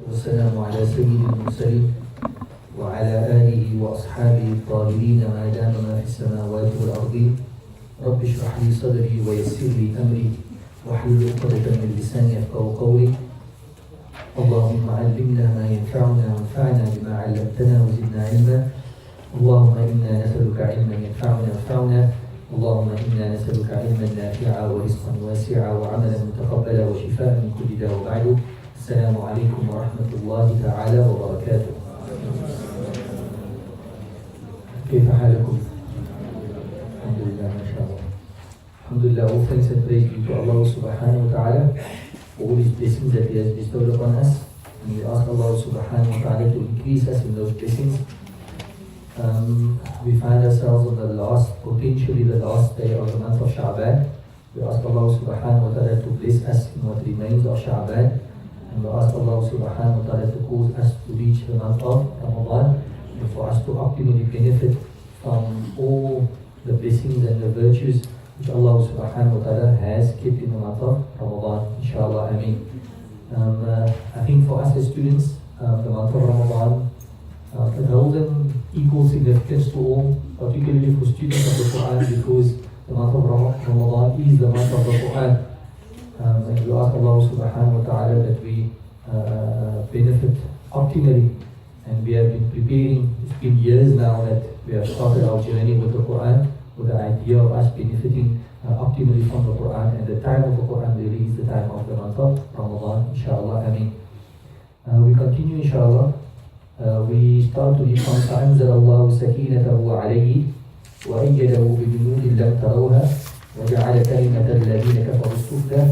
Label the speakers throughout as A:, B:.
A: والسلام على سيد المرسلين وعلى آله وأصحابه الطاهرين ما دام ما في السماوات والأرض. رب اشرح لي صدري ويسر لي أمري واحلل عقدة من لساني يفقهوا قولي. اللهم علمنا ما ينفعنا وانفعنا بما علمتنا وزدنا علما. اللهم إنا نسألك علما ينفعنا اللهم إنا نسألك علما نافعا ورزقا واسعا وعملا متقبلا وشفاء من كل داء. وبعد، السلام عليكم ورحمة الله تعالى وبركاته. كيف حالكم؟ الحمد لله ما شاء الله. الحمد لله, all thanks and praise be to Allah subhanahu wa ta'ala for all His blessings that He has bestowed upon us. And we ask Allah subhanahu wa ta'ala to increase us in those blessings. We find ourselves on potentially the last day of the month of Sha'ban. We ask Allah subhanahu wa ta'ala to bless us in what remains of Sha'ban. And we ask Allah subhanahu wa ta'ala to cause us to reach the month of Ramadan and for us to optimally benefit from all the blessings and the virtues which Allah subhanahu wa ta'ala has kept in the month of Ramadan. Inshallah, Ameen. I think for us as students, the month of Ramadan it holds an equal significance to all, particularly for students of the Quran, because the month of Ramadan is the month of the Quran. And we ask Allah subhanahu wa ta'ala that we benefit optimally. And we have been preparing, it's been years now that we have started our journey with the Quran, with the idea of us benefiting optimally from the Quran. And the time of the Quran really is the time of the month of Ramadan, inshallah. Ameen. We continue, inshallah. We start to read from فأنزل الله سكينته عليه وأيده بجنود لم تروها وجعل كلمة الذين كفروا السفلى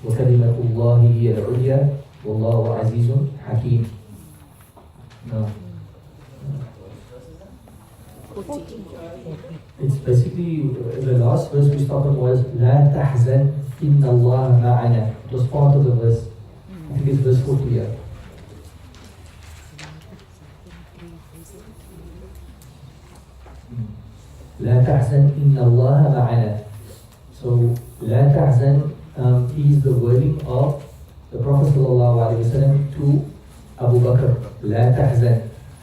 A: وكلمة الله هي العليا والله عزيز حكيم. It's basically the last verse we started was لا تحزن إن الله معنا. It was part of the verse. I think it's verse 40 here. لا تحزن إن الله معنا. So لا تحزن is the wording of the Prophet ﷺ to Abu Bakr. لا تحزن.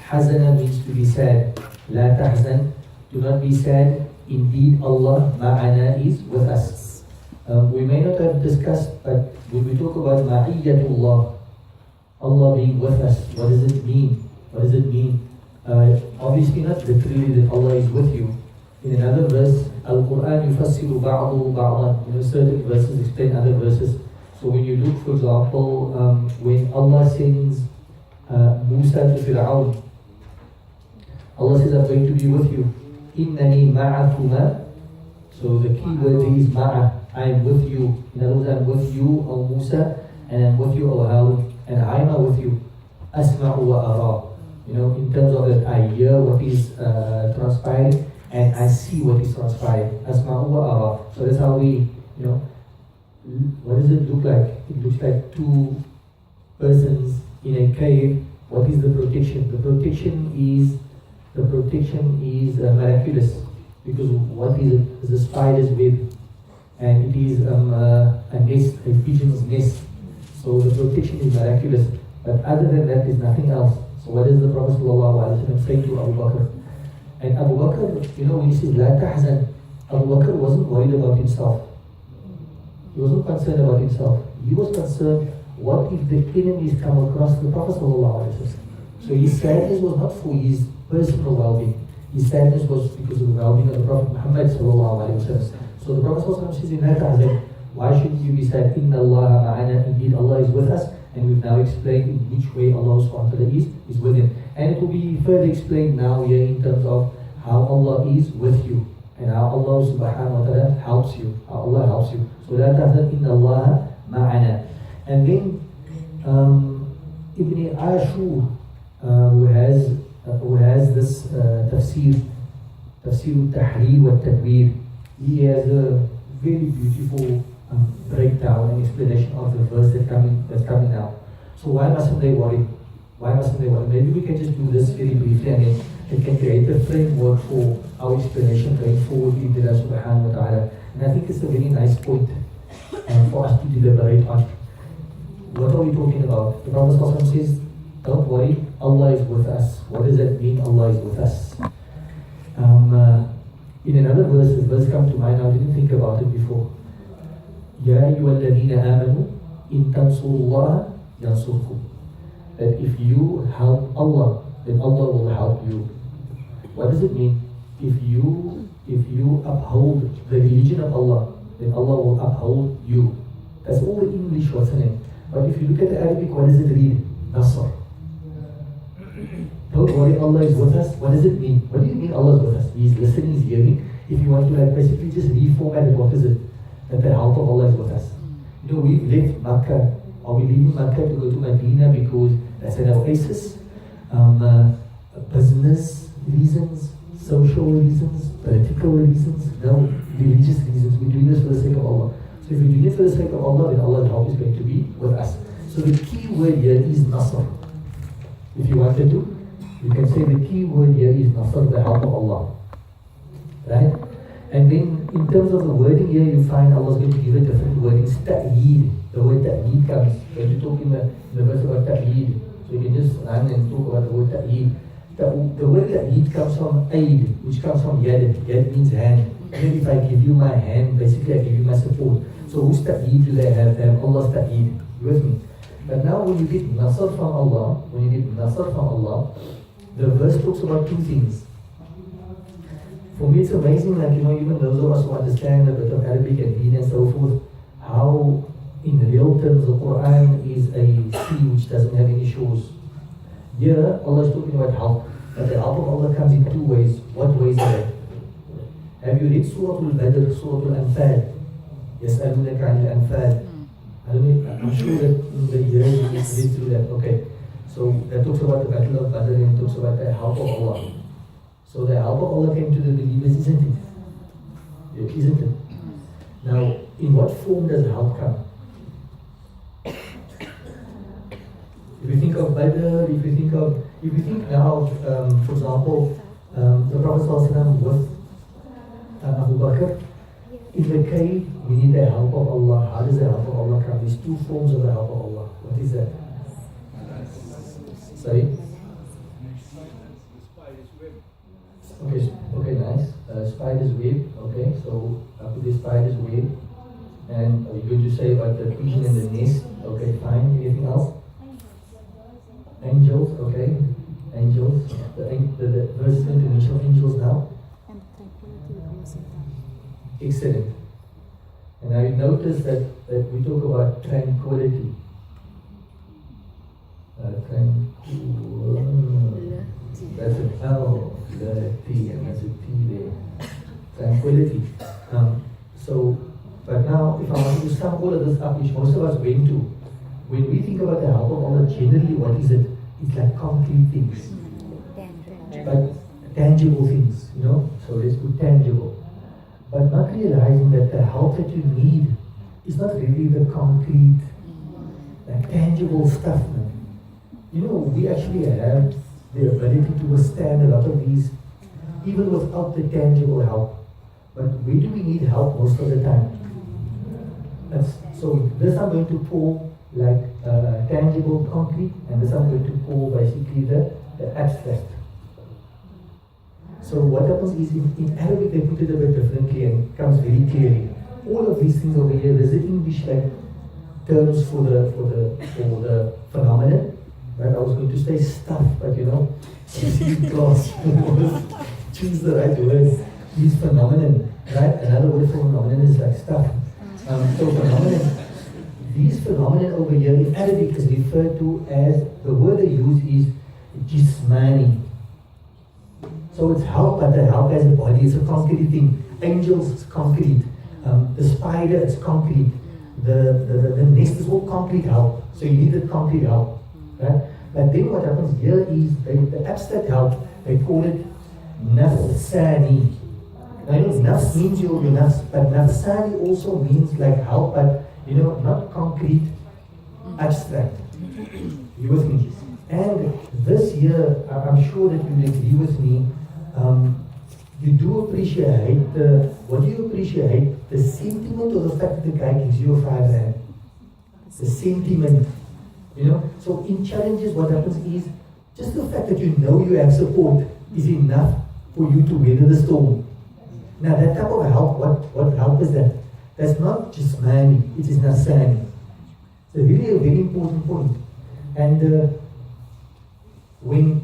A: حزن means to be sad. لا تحزن, do not be sad. Indeed Allah معنا is with us. We may not have discussed, but when we talk about معية Allah being with us, what does it mean? What does it mean? Obviously not literally that Allah is with you. In another verse, Al-Quran yufassiru ba'dahu ba'dan. Certain verses explain other verses. So when you look, for example, when Allah sends Musa to Fir'aun, Allah says, I'm going to be with you. Innani ma'akuma. So the key word is ma'a. I am with you. In other words, I am with you, O Musa, and I am with you, O Harun, and I am with you. Asma'u wa ara. In terms of that, I hear what is transpiring, and I see what is transpiring. Asma'u wa ara. So that's how we, what does it look like? It looks like two persons in a cave. What is the protection? The protection is miraculous, because what is it? It's a spider's web, and it is a nest, a pigeon's nest. So the protection is miraculous, but other than that, is nothing else. So what is the Prophet ﷺ saying to Abu Bakr? And Abu Bakr, when he says لا تحزن, Abu Bakr wasn't worried about himself. He wasn't concerned about himself. He was concerned, what if the enemies come across the Prophet ﷺ? So his sadness was not for his personal well-being. His sadness was because of the well-being of the Prophet Muhammad ﷺ. So the Prophet ﷺ says in that hadith, why shouldn't you be sad? Inna Allah ma'ana. Indeed Allah is with us. And we've now explained in which way Allah subhanahu wa ta'ala is with him. And it will be further explained now here in terms of how Allah is with you and how Allah subhanahu wa ta'ala helps you, how Allah helps you. So لا تحزن إن الله معنا. And then Ibn Ashur, who has this tafsir al-Tahrir wa al-Tanwir, he has a very beautiful breakdown and explanation of the verse that's coming now. So why mustn't they worry? Maybe we can just do this very briefly, and then it can create a framework for our explanation going forward in Allah subhanahu wa ta'ala. And I think it's a very nice point for us to deliberate on. what are we talking about? The Prophet ﷺ says, don't worry, Allah is with us. What does that mean, Allah is with us? In another verse, this verse comes to mind, I didn't think about it before. Ya ayyuhalladhina amanu in tansurullaha yansurkum. That if you help Allah, then Allah will help you. What does it mean? If you uphold the religion of Allah, then Allah will uphold you. That's all the English what's in it. But if you look at the Arabic, what does it read? Nasr. Don't worry, Allah is with us. What does it mean? What do you mean Allah is with us? He's listening, he's hearing. If you want to basically just reformat it, what is it? That the help of Allah is with us. You know, we've left Makkah. Are we leaving Makkah to go to Medina because that's an oasis? Business reasons, social reasons, political reasons, no, religious reasons. We're doing this for the sake of Allah. So if we're doing it for the sake of Allah, then Allah's help is going to be with us. So the key word here is Nasr. If you wanted to, you can say the key word here is Nasr, the help of Allah. Right? And then in terms of the wording here, you find Allah's going to give a different wording. Ta'eed. The word ta'eed comes. When you talk in the verse about ta'eed, so you can just run and talk about the word ta'eed. The word ta'eed comes from aid, which comes from yad. Yad means hand. And if I give you my hand, basically I give you my support. So whose ta'eed do they have? They have Allah's ta'eed. You with me? But now when you get nasr from Allah, the verse talks about two things. For me it's amazing, like, you know, even those of us who understand a bit of Arabic and Deen and so forth, how in real terms the Quran is a sea which doesn't have any shores. Here, Allah is talking about help, but the help of Allah comes in two ways. What ways are they? Have you read Surah Al-Badr, Surah Al-Anfal? يَسْأَلُونَكَ عَنِ الْأَنفَالِ. I'm sure that in the years you read through that. Okay, so that talks about the battle of Badr and talks about the help of Allah. So the help of Allah came to the believers, isn't it? Isn't it? Now, in what form does help come? If you think of Badr, if you think now, for example, the Prophet ﷺ with Abu Bakr, in the cave, we need the help of Allah. How does the help of Allah come? There's two forms of the help of Allah. What is that? Sorry? Okay, nice. Spider's web. Okay, so I put the spider's web. And are you going to say about the pigeon and the nest? Okay, fine. Anything else? Angels. Okay, angels. The verse is going to mention angels now. Excellent. And I noticed that we talk about tranquility. That's an L, the T, and that's a T there. Tranquility. But now, if I want to sum all of this up, which most of us went to, when we think about the help of Allah, generally what is it? It's like concrete things. But tangible things, you know? So let's put tangible. But not realizing that the help that you need is not really the concrete, like tangible stuff, man. You know, we actually have the ability to withstand a lot of these, even without the tangible help. But where do we need help most of the time? So this I'm going to call like tangible concrete, and this I'm going to call basically the abstract. So what happens is in Arabic they put it a bit differently and it comes very clearly. All of these things over here, there's the English like terms for the phenomenon. Right? I was going to say stuff, but you know, class choose the right word. These phenomenon, right? Another word for phenomenon is like stuff. So phenomenon, these phenomenon over here in Arabic is referred to as, the word they use is jismani. So it's help, but the help has a body, it's a concrete thing. Angels, it's concrete. The spider, it's concrete. The nest is all concrete help. So you need the concrete help. Right? But then what happens here is the abstract help, they call it nafsani. Now you know, nafs means your nafs, but nafsani also means like help, but you know, not concrete, abstract. You with me? And this year, I'm sure that you will agree with me, you do appreciate what do you appreciate? The sentiment or the fact that the guy gives you a 5 rand? The sentiment. So in challenges, what happens is just the fact that you know you have support is enough for you to weather the storm. Now that type of help, what help is that? That's not just jismani, it is nafsani. It's really a very important point. And when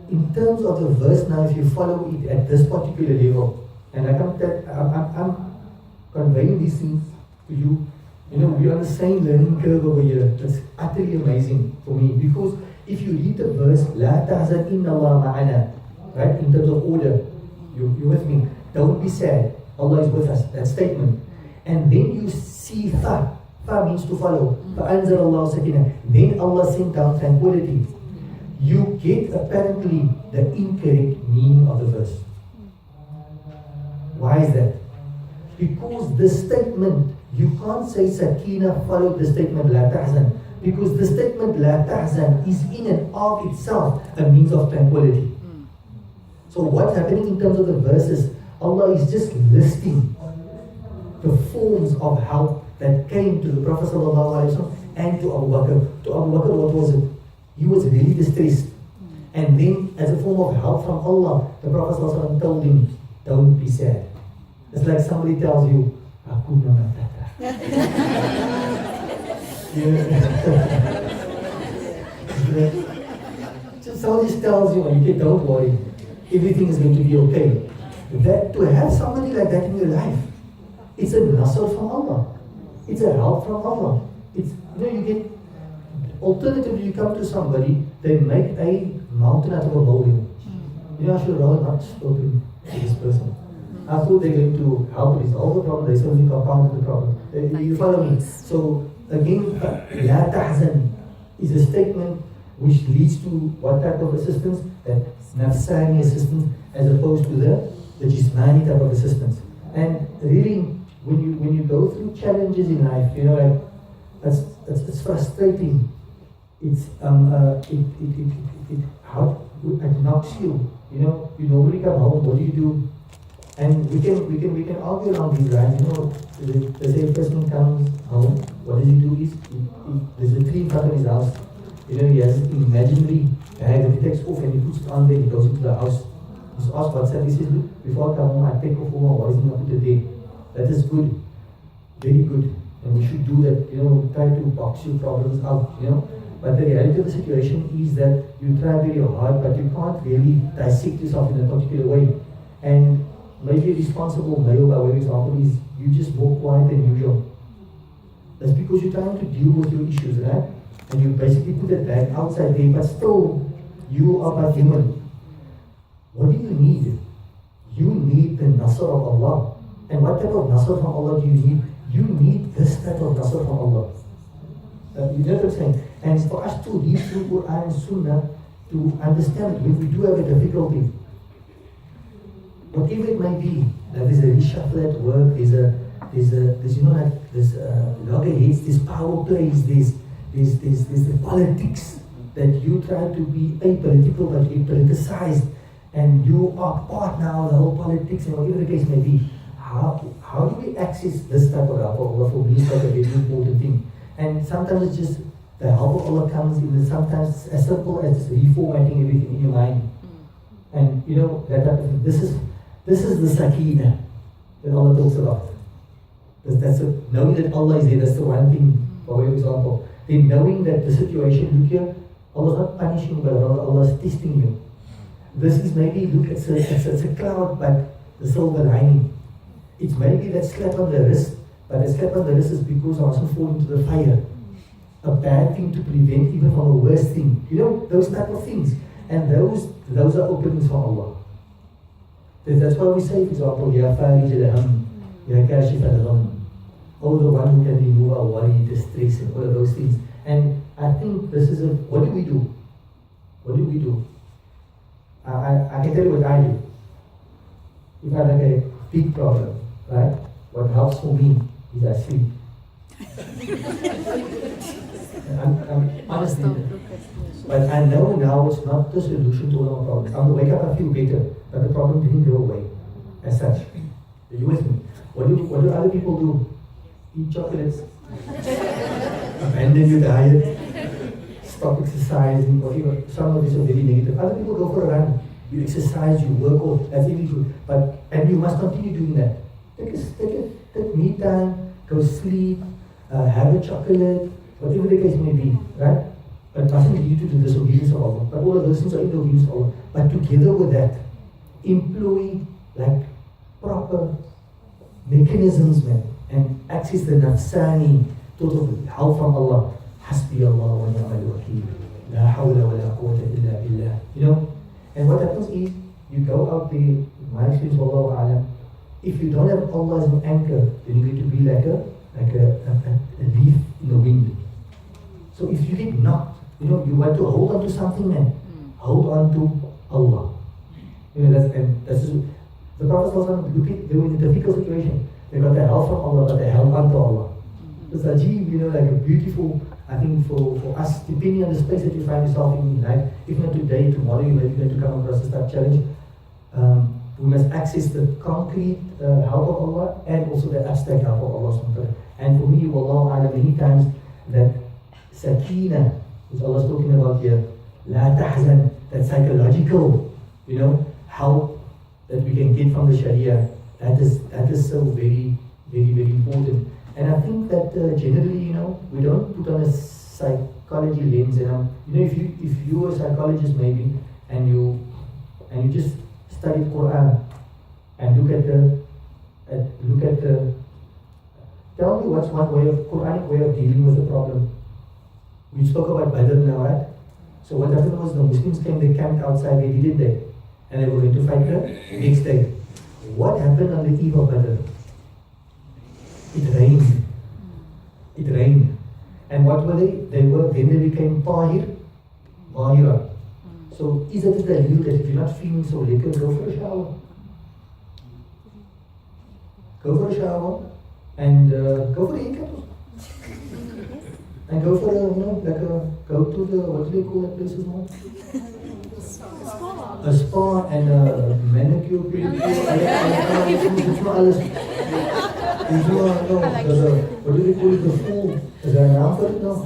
A: in terms of the verse now, if you follow it at this particular level, and I'm conveying these things to you, we're on the same learning curve over here. That's utterly amazing for me, because if you read the verse, La tahzan inna Allah ma'ana, right, in terms of order, you with me, don't be sad, Allah is with us, that statement. And then you see fa means to follow, فَأَنزَلَ اللَّهُ سَكِنَةً, then Allah sent down tranquility. You get apparently the incorrect meaning of the verse. Why is that? Because the statement, you can't say Sakina followed the statement La tahzan, because the statement La tahzan is in and of itself a means of tranquility. So what's happening in terms of the verses, Allah is just listing the forms of help that came to the Prophet ﷺ and to Abu Bakr. To Abu Bakr, what was it? He was really distressed. And then as a form of help from Allah, the Prophet ﷺ told him, don't be sad. It's like somebody tells you, Hakuna Matata. Just somebody just tells you, don't worry, everything is going to be okay. That to have somebody like that in your life, it's a nasr from Allah. It's a help from Allah. It's you get. Alternatively, you come to somebody, they make a mountain out of a molehill. I should rather not spoken to this person. I thought they're going to help resolve the problem. They suddenly compounded the problem. You follow me? So again, La tahzan is a statement which leads to what type of assistance? That nafsani assistance, as opposed to the jismani type of assistance. And really, when you go through challenges in life, it's frustrating. It's it knocks you. You normally come home. What do? And we can argue along these lines. They say a person comes home. What does he do? There's a tree in front of his house. He has an imaginary bag that he takes off and he puts it on there. He goes into the house. He's asked what's that? He says, look, before I come home, I take off all my worries and I put it there. That is good, very good, and we should do that. Try to box your problems out. But the reality of the situation is that you try very hard, but you can't really dissect yourself in a particular way. And maybe a responsible male, by way of example, is you just more quiet than usual. That's because you're trying to deal with your issues, right? And you basically put that bag outside there, but still, you are but human. What do you need? You need the nasr of Allah. And what type of nasr from Allah do you need? You need this type of nasr from Allah. You know what I'm saying? And for us to read through Quran and Sunnah, to understand when we do have a difficulty, whatever it may be, that there's a reshuffle at work, there's loggerheads, there's power plays, there's the politics that you try to be apolitical but you politicized, and you are part now of the whole politics and whatever the case may be. How do we access this type of help of Allah? For me, it's like a very important thing. And sometimes it's just the help of Allah comes in, sometimes as simple as just reformatting everything in your mind. And that type of thing. This is the sakina that Allah talks about. That's knowing that Allah is there, that's the one thing, for example. Then knowing that the situation, look here, Allah is not punishing you, but Allah is testing you. This is maybe, look, it's a cloud, but the silver lining. It's maybe that slap on the wrist, but the slap on the wrist is because I mustn't fall into the fire. A bad thing to prevent even from a worse thing. Those type of things. And those are openings from Allah. That's why we say, for example, Ya Farij al-Ham, Ya Kashif al-Gham. Oh, the one who can remove our worry, distress, and all of those things. And I think this is what do we do? What do we do? I can tell you what I do. If I have a big problem, right? What helps for me is I sleep. I'm honestly, but I know now it's not the solution to all our problems. I'm going to wake up, I feel better, but the problem didn't go away as such. Are you with me? What do other people do? Eat chocolates, Abandon your diet, stop exercising, or even some of these are very negative. Other people go for a run. You exercise, you work, that's really good. And you must continue doing that. Take me time, go sleep, have a chocolate, whatever the case may be, right? But doesn't lead you to the disobedience of Allah. But all of those things are in the obedience of Allah. But together with that, employ like proper mechanisms, man, and access the nafsani, total help from Allah. Hasbi Allah wa ni'mal wakeel. La hawla wa la quwwata illa billah. You know? And what happens is, you go out there, my experience, Wallahu a'lam, if you don't have Allah as an anchor, then you're going to be like a leaf in the wind. So if you get knocked, you know, you want to hold on to something, man, hold on to Allah. You know, that's the Prophet they were in a difficult situation. They got the help from Allah, but they held on to Allah. It's ajib, you know, like a beautiful, I think for us, depending on the space that you find yourself in life, if not today, tomorrow you may be going to come across this type of challenge. We must access the concrete help of Allah and also the abstract help of Allah. And for me, Wallahu a'lam, many times that sakina, which Allah is talking about here, la tahzan, that psychological, you know, help that we can get from the Sharia, that is so very, very, very important. And I think that generally, you know, we don't put on a psychology lens. And you know, if you are a psychologist maybe, and you just study Quran and look at the tell me what's one way of Quranic way of dealing with the problem. We spoke about Badr now, right? So what happened was the Muslims came, they camped outside, they did it, and they were going to fight the next day. What happened on the eve of Badr? It rained. It rained. And what were they? Then they became Tahira. So is it the rule that if you're not feeling so liquor, go for a shower? Go for a shower and go for a haircut. And go for a, you know, like go to the, what do they call that place now? A spa and a manicure, pedicure, what do they call it, the full, is there a name for it now?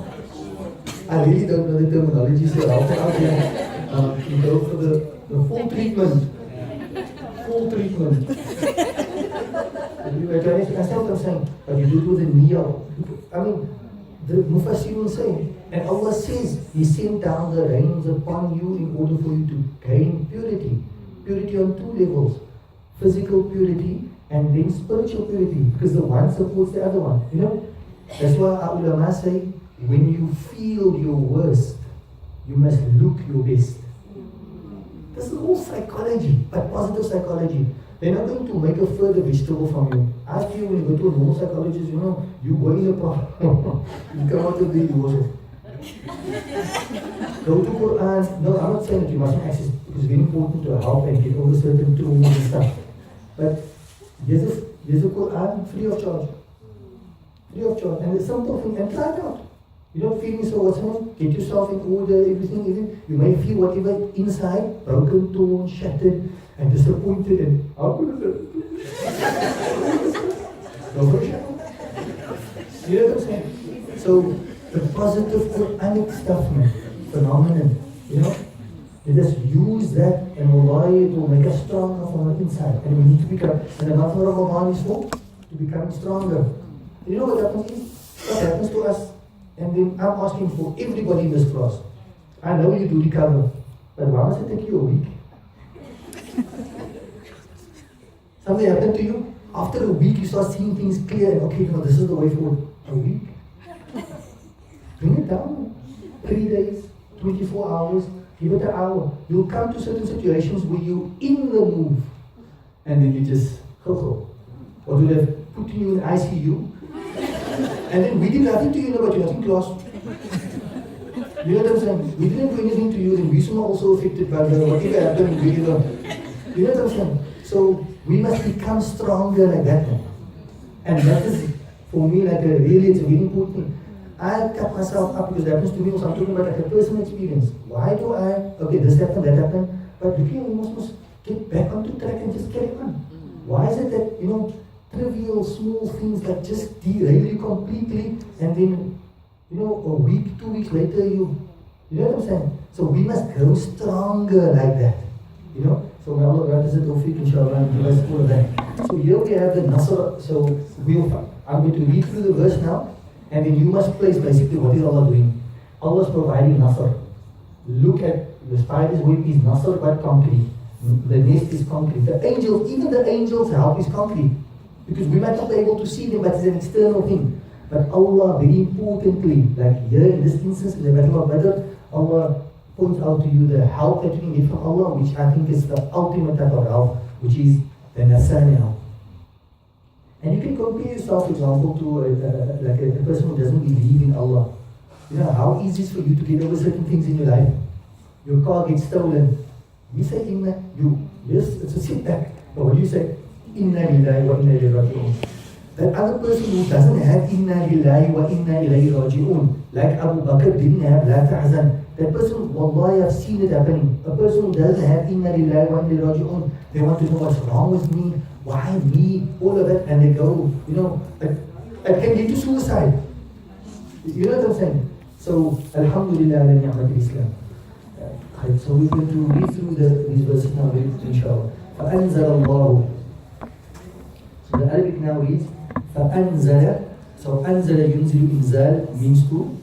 A: I really don't know the terminology, so I'll put out here. You go for the full treatment. Full treatment. You understand what I'm saying? But you do it with a niyah. I mean, the Mufassirun say, and Allah says, He sent down the rains upon you in order for you to gain purity. Purity on two levels. Physical purity and then spiritual purity. Because the one supports the other one. You know? That's why our ulama say, when you feel your worst, you must look your best. This is all psychology, but positive psychology. They're not going to make a further vegetable from you. I feel when you go to a normal psychologist, you know, you go in a problem. You come out of there, you also. Go to Quran. No, I'm not saying that you mustn't access, because it's very important to help and get over certain trauma and stuff. But there's a Quran free of charge. Free of charge. And it's simple thing, and try it out. You don't feel so what's wrong, get yourself in order, everything. You may feel whatever inside, broken, torn, shattered, and disappointed, and how good is it? Go for a shower. You know what I'm saying? So, the positive Quranic stuff, man, phenomenon, you know? Let us use that, and wallahi, it will make us stronger from the inside. And we need to become, and the month of Ramadan is for, to become stronger. And you know what happens? What happens to us? And then I'm asking for everybody in this class. I know you do recover, but why must it take you a week? Something happened to you? After a week, you start seeing things clear, and okay, no, this is the way forward. A week? Bring it down. 3 days, 24 hours, give it an hour. You'll come to certain situations where you're in the move, and then you just go. Or do they put you in ICU? And then we did nothing to you, but you're not in class. You know what I'm saying? We didn't do anything to you, and we were also affected by whatever happened. You know what I'm saying? So we must become stronger like that. And that is, for me, like it's a very important thing. I cut myself up because it happens to me, or I'm talking about like a personal experience. Why do okay, this happened, that happened, but we must get back onto track and just carry on. Why is it that, you know,
B: trivial, small things that just derail you completely, and then, a week, 2 weeks later, you know what I'm saying? So we must grow stronger like that, So may Allah grant us the tawfiq, inshallah, and give us all of that. So here we have the Nasr. So I'm going to read through the verse now, and then you must place basically what is Allah doing. Allah is providing Nasr. Look at the spider's web is Nasr but concrete. The nest is concrete. The angels, even the angels' help is concrete. Because we might not be able to see them, but it's an external thing. But Allah, very importantly, like here in this instance, in the Battle of Badr, Allah points out to you the help that you can get from Allah, which I think is the ultimate type of help, which is the Nasani help. And you can compare yourself, for example, to a person who doesn't believe in Allah. How easy it is for you to get over certain things in your life. Your car gets stolen. You say Inna, yes, it's a setback. But when you say Inna lillahi wa inna ilayhi raji'un, that other person who doesn't have Inna lillahi wa inna ilayhi raji'un, like Abu Bakr didn't have La tahzan, that person, wallahi, I've seen it happening. A person who doesn't have Inna lillahi wa inna ilayhi raji'un, they want to know what's wrong with me, why me, all of that, and they go, it can lead to suicide. You know what I'm saying? So, Alhamdulillah ala ni'mat Islam. So we're going to read through these verses now, inshallah. فَأَنزَلَ اللَّهُ. So the Arabic now reads فَأَنزَلَ. So أَنزَلَ يُنزِلُ إِنزَال means to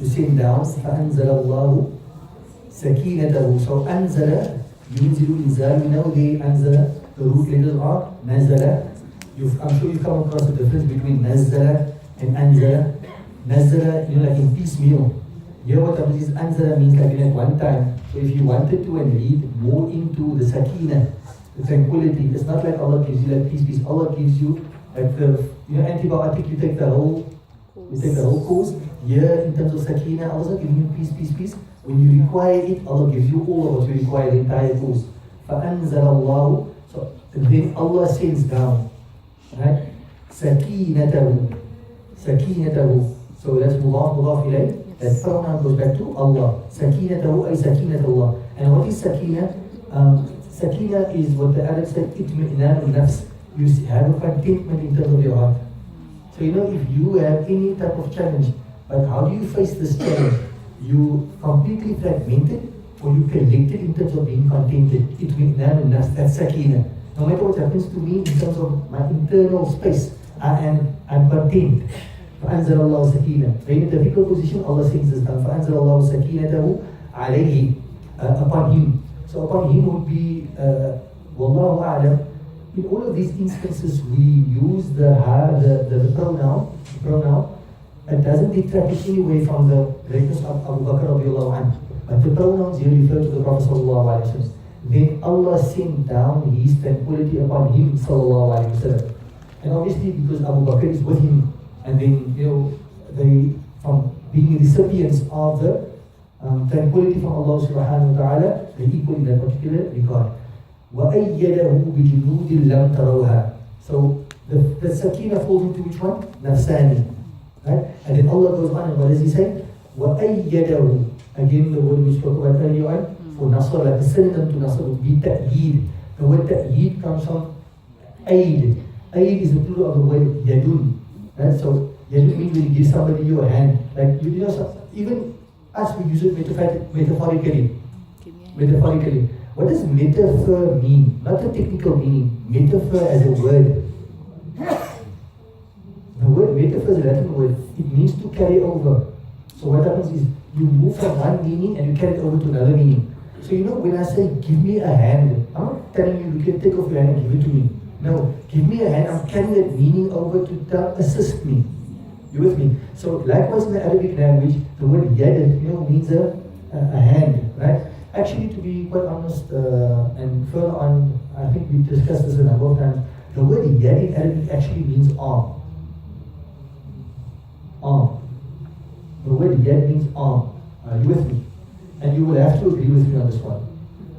B: send down. فَأَنزَلَ اللَّهُ سَكِينَتَهُ. So أَنزَلَ يُنزِلُ إِنزَال. We know the أنزل, the root letters are نَزَلَ. I'm sure you've come across the difference between نَزَلَ and أَنزَلَ. نَزَلَ, like in piecemeal. Here what happens is Anzala means like at one time. So if you wanted to and read more into the sakina, the tranquility, it's not like Allah gives you like peace. Allah gives you like the antibiotic, you take the whole course. Here in terms of sakina, Allah is giving you peace. When you require it, Allah gives you all of what you require, the entire course. فَأَنزَلَ اللَّهُ. So then Allah sends down, right? Sakinatahu. So that's mudaf ilayh. That pronoun goes back to Allah. Sakinatahu ay sakinatullah. And what is sakina? Sakina is what the Arabs say, itmi'nanun nafs. You have a contentment in terms of your heart. So if you have any type of challenge, but how do you face this challenge? You completely fragmented or you collected in terms of being contented. Itmi'nanun nafs, that's sakina. No matter what happens to me in terms of my internal space, I'm content. فأنزل الله سكينة. In a difficult position, Allah sends this down. فأنزل الله سكينته عليه, upon him. So upon him would be Wallahu a'lam. In all of these instances, we use the pronoun. It doesn't detract in any way from the greatness of Abu Bakr radiallahu anhu. But the pronouns here refer to the Prophet sallallahu alaihi wasallam. Then Allah sent down His tranquility upon him sallallahu alaihi wasallam. And obviously because Abu Bakr is with him, and then they from being recipients of the tranquility from Allah subhanahu wa ta'ala, they equal in that particular regard. وَأَيَّدَهُ بِجُنُودٍ لَمْ تَرَوْهَا. So the sakina falls into which one? Nafsani. Right? And then Allah goes on and what does He say? وَأَيَّدَهُ. Again the word we spoke about earlier on, for Nasr, like the synonym to Nasr would be ta'yeed. The word ta'yeed comes from aid. Aid is the plural of the word yadun. Right? So yadun means when you give somebody your hand. Like even us, we use it metaphorically. Metaphorically. What does metaphor mean? Not the technical meaning. Metaphor as a word. The word metaphor is a Latin word. It means to carry over. So what happens is you move from one meaning and you carry it over to another meaning. So when I say give me a hand, I'm not telling you can take off your hand and give it to me. No, give me a hand, I'm carrying that meaning over to assist me. You with me? So likewise in the Arabic language, the word yad means a hand, right? Actually, to be quite honest, and further on, I think we discussed this a number of times, the word yad in Arabic actually means arm. Arm. The word yad means arm. Are you with me? And you will have to agree with me on this one.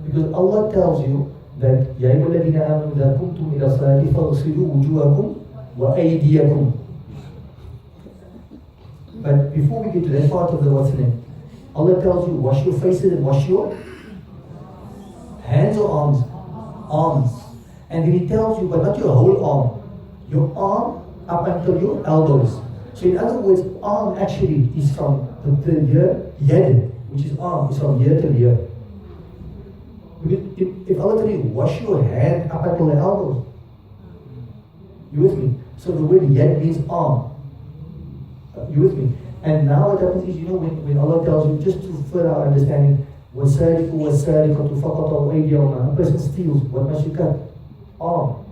B: Because Allah tells you that يَا أَيُّهَا الَّذِينَ آمَنُوا إِذَا قُمْتُمْ إِلَى الصَّلَاةِ فَاغْسِلُوا وُجُوهَكُمْ وَأَيْدِيَكُمْ. But before we get to that part of the what's name, Allah tells you wash your faces and wash your hands or arms? Arms. And then He tells you, but not your whole arm. your arm up until your elbows. So in other words, arm actually is from the ear, yad, which is arm, is from ear to ear. If Allah tell you, wash your hand up until the elbows, you with me? So the word yad means arm. You with me? And now what happens is, when Allah tells you, just to further our understanding, وَالسَّارِقُ وَالسَّارِقَةُ فَقَطَعُوا أَيْدِيَهُمَا, a person steals, what must you cut? Arm.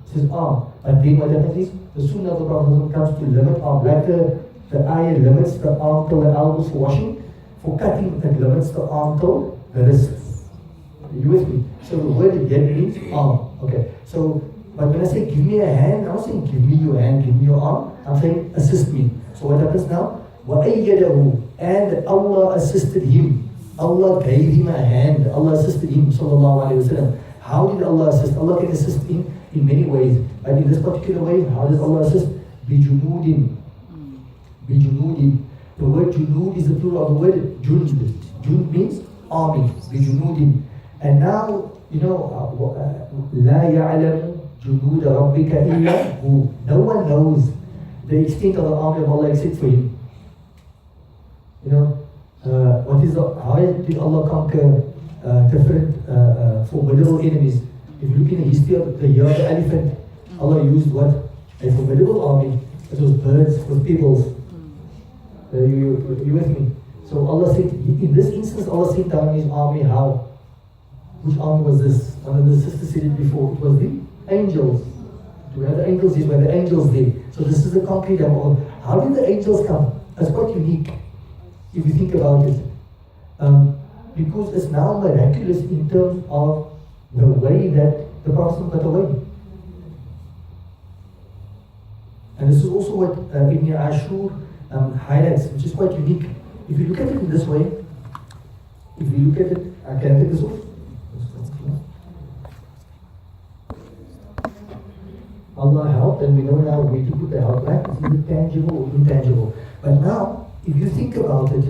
B: It says arm. But then what happens is, the sunnah of the Prophet comes to limit arm. Like the ayah limits the arm till the elbows for washing, for cutting it limits the arm till the wrists. Are you with me? So the word yad means arm. Okay. So, but when I say give me a hand, I'm not saying give me your hand, give me your arm. I'm saying assist me. So what happens now? وَأَيَّدَهُ, and Allah assisted him. Allah gave him a hand. Allah assisted him, sallallahu alayhi wa sallam. How did Allah assist? Allah can assist him in many ways. But in this particular way, how does Allah assist? بِجُنُودٍ. بِجُنُودٍ. The word junud is the plural of the word jund. Jund means army. بِجُنُودٍ. And now, لَا يَعْلَمُ جُنُودَ رَبِّكَ إِلَّا هُ. No one knows the extent of the army of Allah except for him. How did Allah conquer different formidable enemies? If you look in the history of the year of the elephant, Allah used what? A formidable army. It was birds with peoples. You with me? So Allah said, in this instance, Allah sent down His army. How? Which army was this? One of the sisters said it before. It was the angels. Where the angels is, where the angels there. So this is the concrete demo. How did the angels come? That's quite unique, if you think about it. Because it's now miraculous in terms of the way that the Prophet got away. And this is also what Ibn Ashur highlights, which is quite unique. If you look at it in this way, if you look at it, I can take this off. Allah helped, and we know now where to put the help back. It's either tangible or intangible. But now, if you think about it,